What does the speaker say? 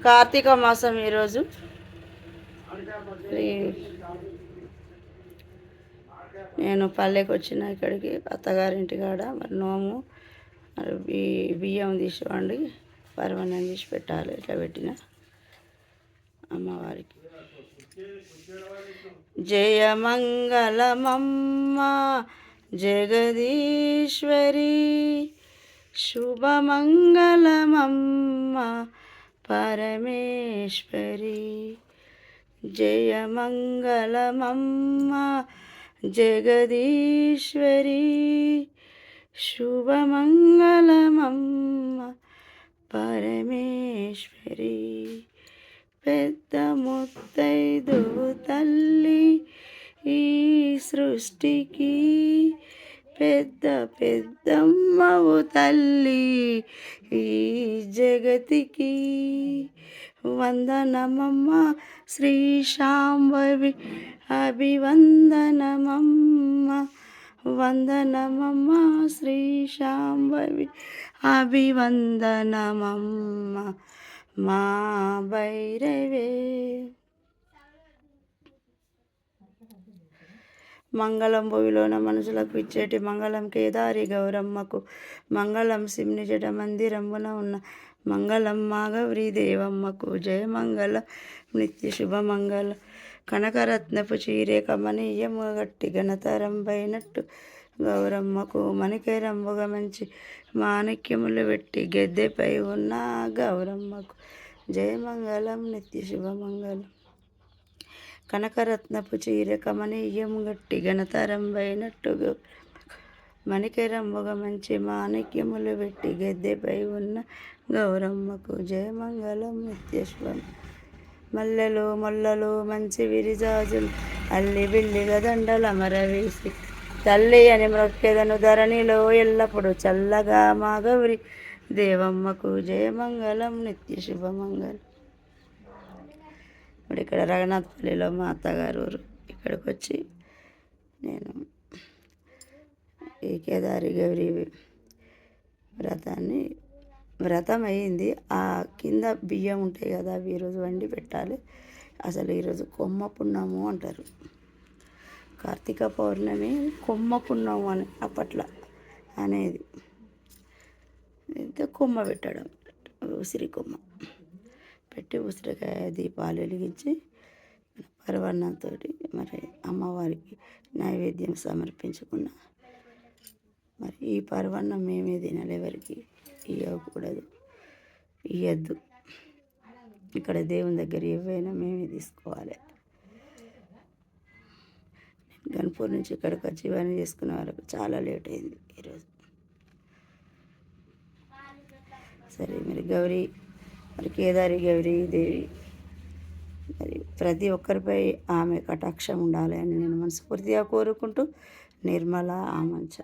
కార్తీక మాసం ఈరోజు. నేను పల్లెకి వచ్చిన ఇక్కడికి అత్తగారింటి కాడ. మరి నోము మరి బియ్యం తీసి వండి పరమాన్నం తీసి పెట్టాలి. ఇట్లా పెట్టిన అమ్మవారికి. జయమంగళమమ్మ జగదీశ్వరి, శుభమంగళమమ్మ పరమేశ్వరి. జయమంగళమమ్మ జగదీశ్వరి, శుభమంగళమమ్మ పరమేశ్వరి. పెద్ద ముత్తైదువు తల్లి ఈ సృష్టికి, పెద్ద పెద్దమ్మవు తల్లి ఈ జగతికి. వందనమమ్మ శ్రీ శాంభవి అభివందనమమ్మ, వందనమమ్మ శ్రీ శాంభవి అభివందనమమ్మ మా భైరవే. మంగళం భువిలోన మనసులకు ఇచ్చేటి మంగళం కేదారి గౌరమ్మకు, మంగళం సిమ్ని జట మందిరమున ఉన్న మంగళం మా గౌరీ దేవమ్మకు. జయమంగళం నిత్య శుభమంగళం. కనకరత్నపు చీరే కమనీయము గట్టి ఘనతరంబైనట్టు గౌరమ్మకు, మణికైరంబుగా మంచి మాణిక్యములు పెట్టి గెద్దెపై ఉన్న గౌరమ్మకు. జయమంగళం నిత్య శుభమంగళం. కనకరత్నపు చీర కమనీయం గట్టి ఘనతరంబైనట్టు గౌరమ్మకు, మణికైరంబుగా మంచి మాణిక్యములు పెట్టి గెద్దెపై ఉన్న గౌరమ్మకు. జయమంగళం నిత్య శుభం. మల్లెలు మొల్లలు మంచి విరిజాజులు అల్లి బిల్లిగా దండల మరవేసి, తల్లి అని మ్రొక్కెదను ధరణిలో ఎల్లప్పుడు చల్లగా మా గౌరి దేవమ్మకు. జయమంగళం నిత్య శుభమంగళం. ఇప్పుడు ఇక్కడ రఘునాథపల్లిలో మా అత్తగారు ఊరు. ఇక్కడికి వచ్చి నేను ఈ కేదారి గౌరీ వ్రతం అయ్యింది. ఆ కింద బియ్యం ఉంటాయి కదా, అవి ఈరోజు వండి పెట్టాలి. అసలు ఈరోజు కొమ్మ పున్నము అంటారు. కార్తీక పౌర్ణమి కొమ్మ పున్నము అని అప్పట్లో అనేది. అయితే కొమ్మ పెట్టడం, ఉసిరి కొమ్మ పెట్టి ఉసిరికాయ దీపాలు వెలిగించి పరవన్నంతో మరి అమ్మవారికి నైవేద్యం సమర్పించుకున్న. మరి ఈ పరవన్నం మేమే తినాలి, ఎవరికి ఇవ్వకూడదు, ఇవ్వద్దు. ఇక్కడ దేవుని దగ్గర ఏవైనా మేమే తీసుకోవాలి. గన్పూర్ నుంచి ఇక్కడికి వచ్చి ఇవన్నీ చేసుకునే వాళ్ళకు చాలా లేట్ అయింది ఈరోజు. సరే మరి మరి కేదారి గౌరీ దేవి మరి ప్రతి ఒక్కరిపై ఆమె కటాక్షం ఉండాలి అని నేను మనస్ఫూర్తిగా కోరుకుంటూ, నిర్మల ఆమంచ.